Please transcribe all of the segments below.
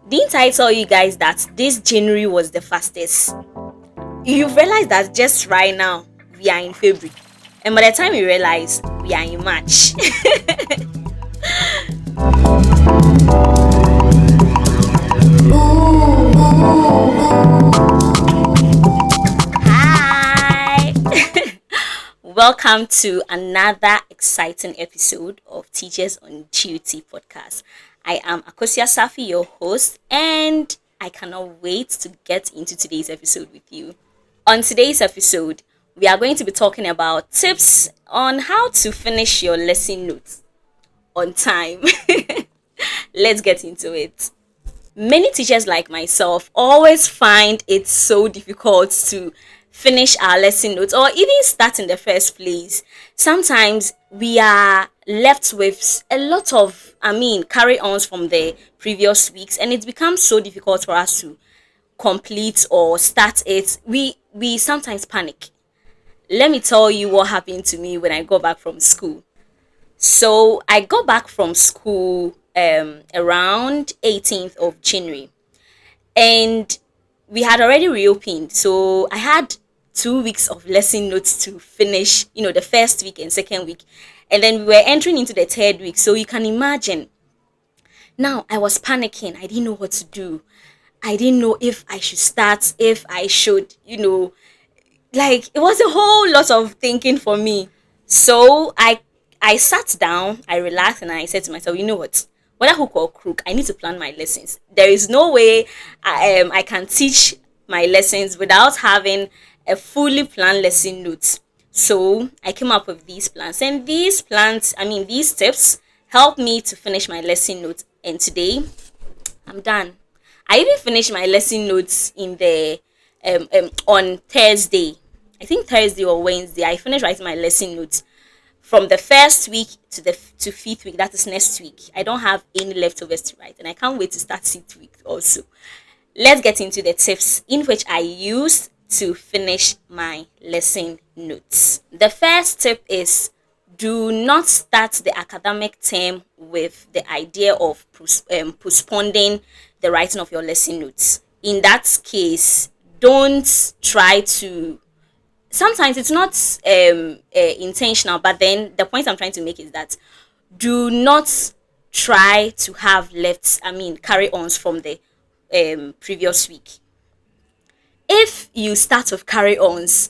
Didn't I tell you guys that this January was the fastest? You've realized that just right now we are in February, and by the time you realize we are in March. Hi! Welcome to another exciting episode of Teachers on Duty podcast. I am Akosia Safi, your host, and I cannot wait to get into today's episode with you. On today's episode, we are going to be talking about tips on how to finish your lesson notes on time. Let's get into it. Many teachers like myself always find it so difficult to finish our lesson notes or even start in the first place. Sometimes we are left with a lot of, carry-ons from the previous weeks, and it becomes so difficult for us to complete or start it. We sometimes panic. Let me tell you what happened to me when I got back from school. So I got back from school around 18th of January, and we had already reopened. So I had 2 weeks of lesson notes to finish, the first week and second week. And then we were entering into the third week. So you can imagine. Now I was panicking. I didn't know what to do. I didn't know if I should start, if I should, like it was a whole lot of thinking for me. So I sat down, I relaxed, and I said to myself, you know what? Whether hook or crook, I need to plan my lessons. There is no way I can teach my lessons without having a fully planned lesson notes. So I came up with these plans, and these tips helped me to finish my lesson notes. And today, I'm done. I even finished my lesson notes in the on Thursday. I think Thursday or Wednesday. I finished writing my lesson notes from the first week to fifth week. That is next week. I don't have any leftovers to write, and I can't wait to start sixth week also. Let's get into the tips in which I used to finish my lesson notes. The first tip is, do not start the academic term with the idea of postponing the writing of your lesson notes. In that case, don't try to. Sometimes it's not intentional, but then the point I'm trying to make is that do not try to have carry-ons from the previous week. If you start with carry-ons,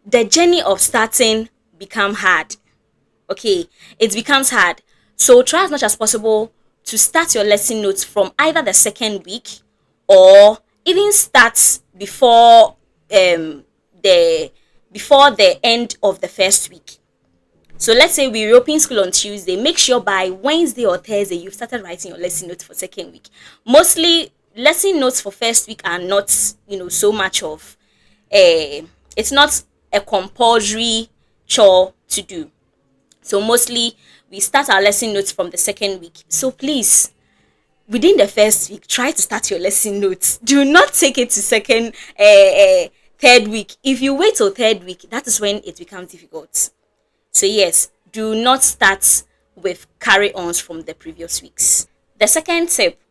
the journey of starting become hard. Okay, it becomes hard. So try as much as possible to start your lesson notes from either the second week or even start the before the end of the first week. So let's say we reopen school on Tuesday. Make sure by Wednesday or Thursday you've started writing your lesson notes for second week. Mostly lesson notes for first week are not, so much of it's not a compulsory chore to do. So mostly we start our lesson notes from the second week. So please, within the first week, try to start your lesson notes. Do not take it to third week. If you wait till third week, that is when it becomes difficult. So yes, do not start with carry-ons from the previous weeks. The second tip,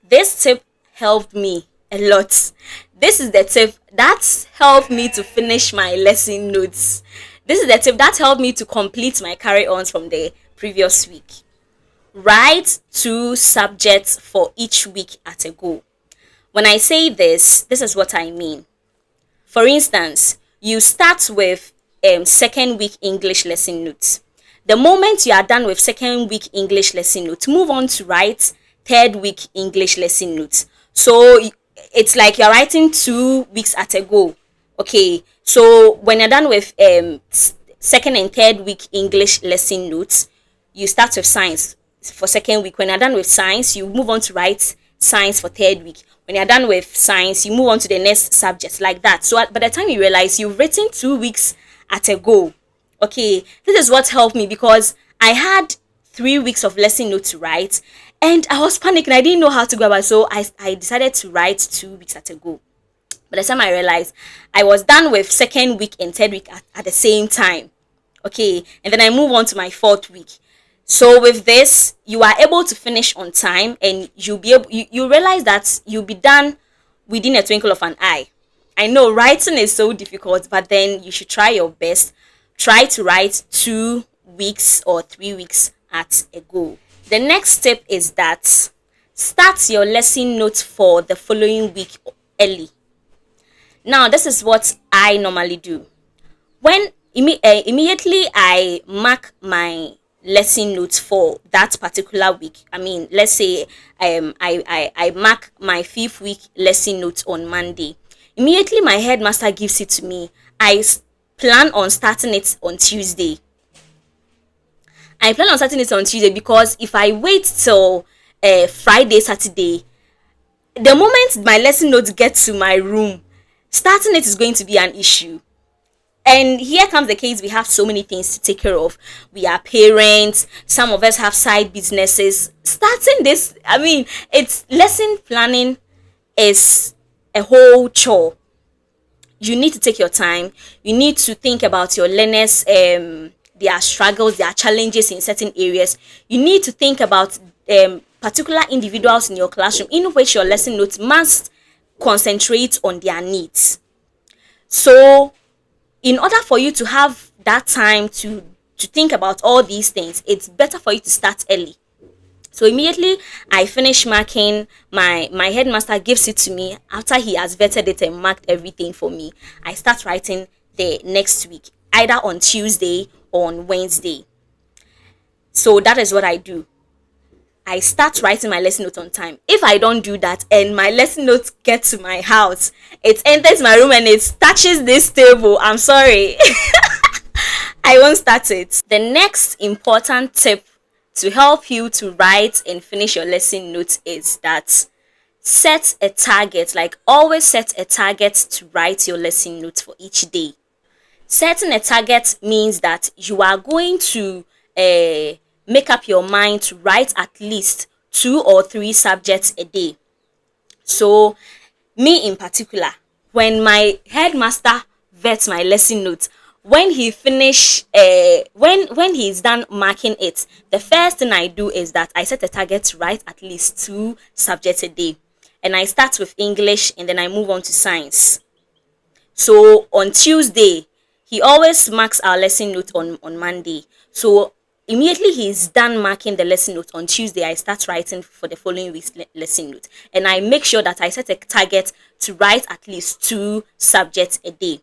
this tip helped me a lot. This is the tip that helped me to finish my lesson notes. This is the tip that helped me to complete my carry-ons from the previous week. Write 2 subjects for each week at a go. When I say this is what I mean. For instance, you start with second week English lesson notes. The moment you are done with second week English lesson notes, move on to write third week English lesson notes. So it's like you're writing 2 weeks at a go. Okay, so when you're done with second and third week English lesson notes, you start with science for second week. When you're done with science, you move on to write science for third week. When you're done with science, you move on to the next subject, like that. So by the time you realize you've written 2 weeks at a go. Okay, this is what helped me because I had 3 weeks of lesson notes to write, and I was panicking. I didn't know how to go about it, so I decided to write 2 weeks at a go. By the time I realized, I was done with second week and third week at the same time. Okay, and then I move on to my fourth week. So with this, you are able to finish on time, and you realize that you'll be done within a twinkle of an eye. I know writing is so difficult, but then you should try your best. Try to write 2 weeks or 3 weeks at a go. The next step is that start your lesson notes for the following week early. Now, this is what I normally do. When immediately I mark my lesson notes for that particular week. I mean, let's say I mark my 5th week lesson notes on Monday. Immediately my headmaster gives it to me. Plan on starting it on Tuesday. I plan on starting it on Tuesday because if I wait till Friday, Saturday, the moment my lesson notes get to my room, starting it is going to be an issue. And here comes the case, we have so many things to take care of. We are parents, some of us have side businesses. Starting this, I mean, it's lesson planning is a whole chore. You need to take your time. You need to think about your learners, their struggles, their challenges in certain areas. You need to think about particular individuals in your classroom in which your lesson notes must concentrate on their needs. So in order for you to have that time to think about all these things, it's better for you to start early. So immediately I finish marking, my headmaster gives it to me. After he has vetted it and marked everything for me, I start writing the next week, either on Tuesday or on Wednesday. So that is what I do. I start writing my lesson note on time. If I don't do that and my lesson notes get to my house, it enters my room and it touches this table, I'm sorry. I won't start it. The next important tip to help you to write and finish your lesson notes is that set a target. Like, always set a target to write your lesson notes for each day. Setting a target means that you are going to make up your mind to write at least 2 or 3 subjects a day. So, me in particular, when my headmaster vets my lesson notes, when he finish when he's done marking it, the first thing I do is that I set a target to write at least 2 subjects a day, and I start with English and then I move on to science. So on Tuesday, he always marks our lesson note on Monday. So immediately he's done marking the lesson note on Tuesday, I start writing for the following week's lesson note. And I make sure that I set a target to write at least 2 subjects a day.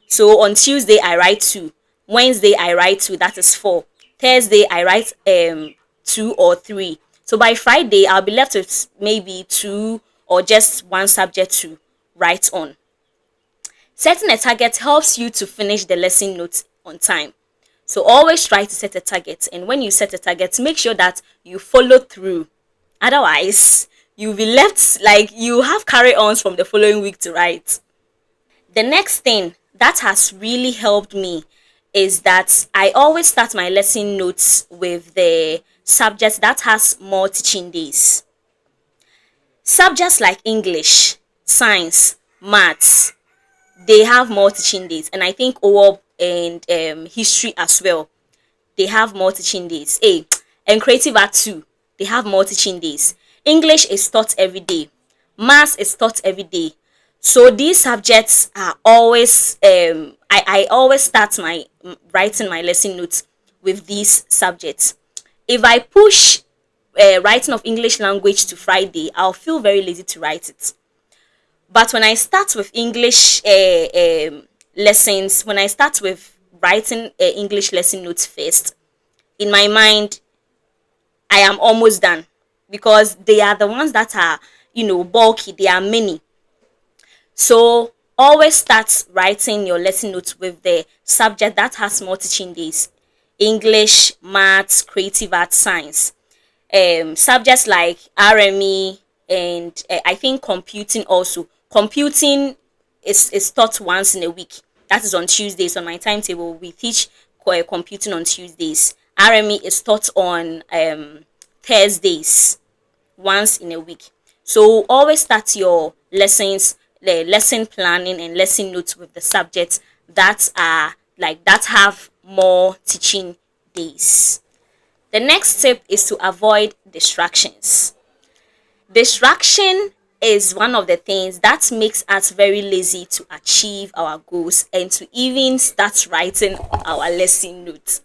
So on Tuesday, I write 2. Wednesday, I write 2. That is 4. Thursday, I write 2 or 3. So by Friday, I'll be left with maybe 2 or just 1 subject to write on. Setting a target helps you to finish the lesson notes on time. So always try to set a target. And when you set a target, make sure that you follow through. Otherwise, you'll be left like you have carry-ons from the following week to write. The next thing that has really helped me is that I always start my lesson notes with the subjects that has more teaching days. Subjects like English, science, maths, they have more teaching days, and I think OOB and history as well, they have more teaching days. And creative art too, they have more teaching days. English is taught every day. Maths is taught every day. So these subjects are always I always start my writing my lesson notes with these subjects. If I push writing of English language to Friday, I'll feel very lazy to write it. But when I start with English lessons, when I start with writing English lesson notes first, in my mind, I am almost done, because they are the ones that are, bulky. They are many. So always start writing your lesson notes with the subject that has more teaching days: English, maths, creative art, science. Subjects like RME and I think computing also. Computing is taught once in a week. That is on Tuesdays. On my timetable, we teach computing on Tuesdays. RME is taught on Thursdays, once in a week. So always start your lessons, the lesson planning and lesson notes with the subjects that are that have more teaching days. The next tip is to avoid distractions. Distraction is one of the things that makes us very lazy to achieve our goals and to even start writing our lesson notes.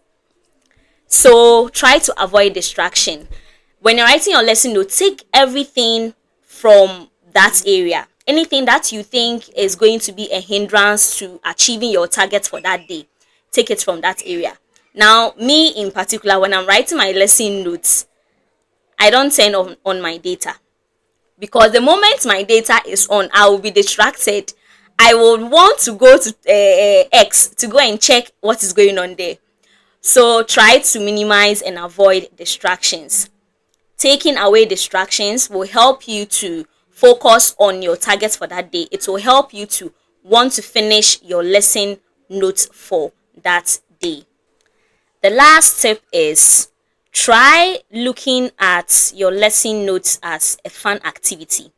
So try to avoid distraction. When you're writing your lesson note, take everything from that area. Anything that you think is going to be a hindrance to achieving your targets for that day, take it from that area. Now, me in particular, when I'm writing my lesson notes, I don't turn on my data, because the moment my data is on, I will be distracted. I will want to go to X to go and check what is going on there. So try to minimize and avoid distractions. Taking away distractions will help you to focus on your targets for that day. It will help you to want to finish your lesson notes for that day. The last tip is try looking at your lesson notes as a fun activity.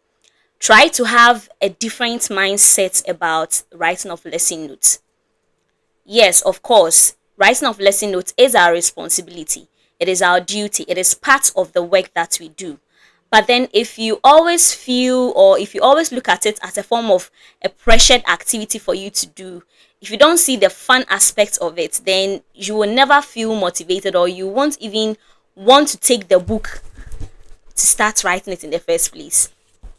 Try to have a different mindset about writing of lesson notes. Yes, of course, writing of lesson notes is our responsibility. It is our duty. It is part of the work that we do. But then if you always feel, or if you always look at it as a form of a pressured activity for you to do, if you don't see the fun aspect of it, then you will never feel motivated, or you won't even want to take the book to start writing it in the first place.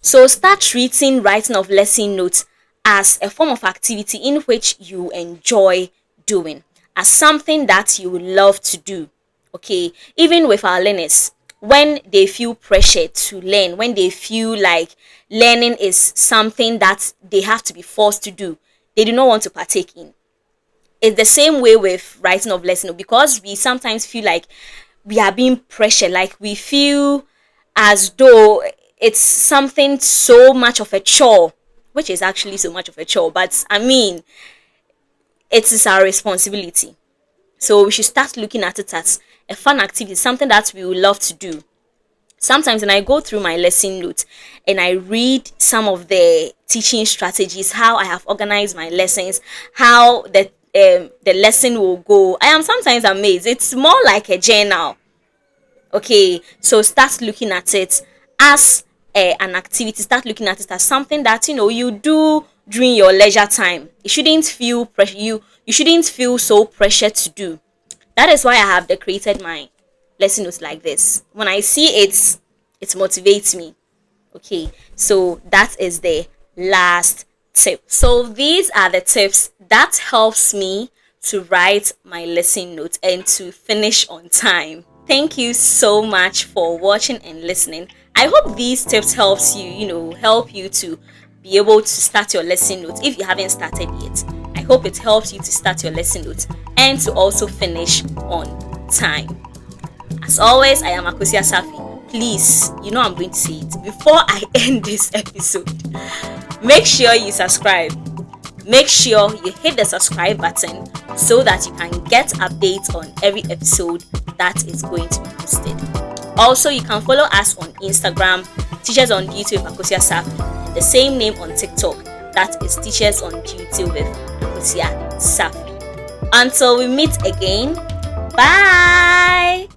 So start treating writing of lesson notes as a form of activity in which you enjoy doing, as something that you love to do. Okay, even with our learners, when they feel pressured to learn, when they feel like learning is something that they have to be forced to do, they do not want to partake in. It's the same way with writing of lesson, because we sometimes feel like we are being pressured, like we feel as though it's something so much of a chore, which is actually so much of a chore, but I mean, it is our responsibility. So we should start looking at it as a fun activity, something that we would love to do. Sometimes when I go through my lesson notes and I read some of the teaching strategies, how I have organized my lessons, how the lesson will go, I am sometimes amazed. It's more like a journal. Okay, so start looking at it as an activity. Start looking at it as something that you do during your leisure time. It shouldn't feel pressure. You shouldn't feel so pressured to do. That is why I have decorated my lesson notes like this. When I see it, it motivates me. Okay, so that is the last tip. So these are the tips that helps me to write my lesson notes and to finish on time. Thank you so much for watching and listening. I hope these tips helps you, help you to be able to start your lesson notes if you haven't started yet. I hope it helps you to start your lesson notes and to also finish on time. As always, I am Akosia Safi. Please, I'm going to say it before I end this episode. Make sure you subscribe. Make sure you hit the subscribe button so that you can get updates on every episode that is going to be posted. Also, you can follow us on Instagram, Teachers on Duty with Akosia Safi, and the same name on TikTok, that is Teachers on Duty with Akosia Safi. Until we meet again, bye!